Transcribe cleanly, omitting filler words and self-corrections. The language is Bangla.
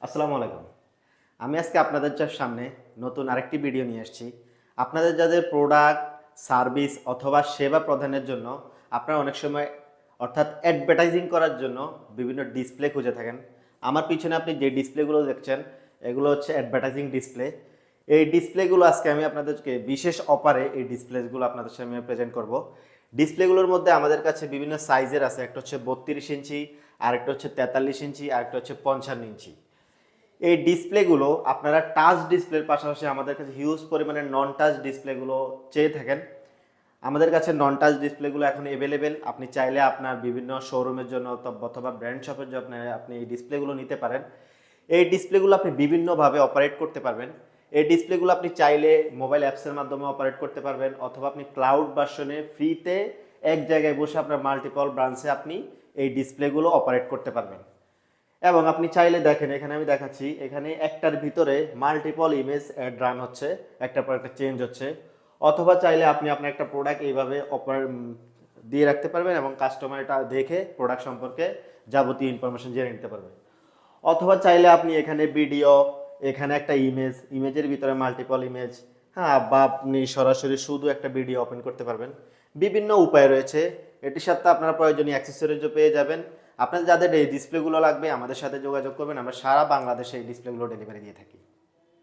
আসসালামু আলাইকুম। আমি আজকে আপনাদের সামনে নতুন আরেকটি ভিডিও নিয়ে আসছি। আপনাদের যাদের প্রোডাক্ট, সার্ভিস অথবা সেবা প্রদানের জন্য আপনারা অনেক সময় অর্থাৎ অ্যাডভার্টাইজিং করার জন্য বিভিন্ন ডিসপ্লে খুঁজে থাকেন। আমার পিছনে আপনি যে ডিসপ্লেগুলো দেখছেন এগুলো হচ্ছে অ্যাডভার্টাইজিং ডিসপ্লে। এই ডিসপ্লেগুলো আজকে আমি আপনাদেরকে বিশেষ অফারে এই ডিসপ্লেগুলো আপনাদের সামনে প্রেজেন্ট করব। ডিসপ্লেগুলোর মধ্যে আমাদের কাছে বিভিন্ন সাইজের আছে। একটা হচ্ছে 32 ইঞ্চি, আরেকটা হচ্ছে 43 ইঞ্চি, আরেকটা হচ্ছে 55 ইঞ্চি। এই ডিসপ্লেগুলো আপনারা টাচ ডিসপ্লের পাশাপাশি আমাদের কাছে হিউজ পরিমাণে নন টাচ ডিসপ্লেগুলো চেয়ে থাকেন। আমাদের কাছে নন টাচ ডিসপ্লেগুলো এখন অ্যাভেলেবেল। আপনি চাইলে আপনার বিভিন্ন শোরুমের জন্য অথবা ব্র্যান্ড শপের জন্য আপনি এই ডিসপ্লেগুলো নিতে পারেন। এই ডিসপ্লেগুলো আপনি বিভিন্নভাবে অপারেট করতে পারবেন। এই ডিসপ্লেগুলো আপনি চাইলে মোবাইল অ্যাপসের মাধ্যমে অপারেট করতে পারবেন, অথবা আপনি ক্লাউড ভার্সনে ফ্রিতে এক জায়গায় বসে আপনার মাল্টিপল ব্রাঞ্চে আপনি এই ডিসপ্লেগুলো অপারেট করতে পারবেন। এবং আপনি চাইলে দেখেন, এখানে আমি দেখাচ্ছি, এখানে একটার ভিতরে মাল্টিপল ইমেজ অ্যাড রান হচ্ছে, একটার পর একটা চেঞ্জ হচ্ছে। অথবা চাইলে আপনি আপনার একটা প্রোডাক্ট এইভাবে দিয়ে রাখতে পারবেন এবং কাস্টমার এটা দেখে প্রোডাক্ট সম্পর্কে যাবতীয় ইনফরমেশন জেনে নিতে পারবে। অথবা চাইলে আপনি এখানে ভিডিও, এখানে একটা ইমেজের ভিতরে মাল্টিপল ইমেজ, হ্যাঁ, বা আপনি সরাসরি শুধু একটা ভিডিও ওপেন করতে পারবেন। বিভিন্ন উপায় রয়েছে। এটির সাথে আপনারা প্রয়োজনীয় অ্যাক্সেসরিজও পেয়ে যাবেন। আপনাদের যাদের এই ডিসপ্লেগুলো লাগবে আমাদের সাথে যোগাযোগ করবেন, আমরা সারা বাংলাদেশে এই ডিসপ্লেগুলো ডেলিভারি দিয়ে থাকি।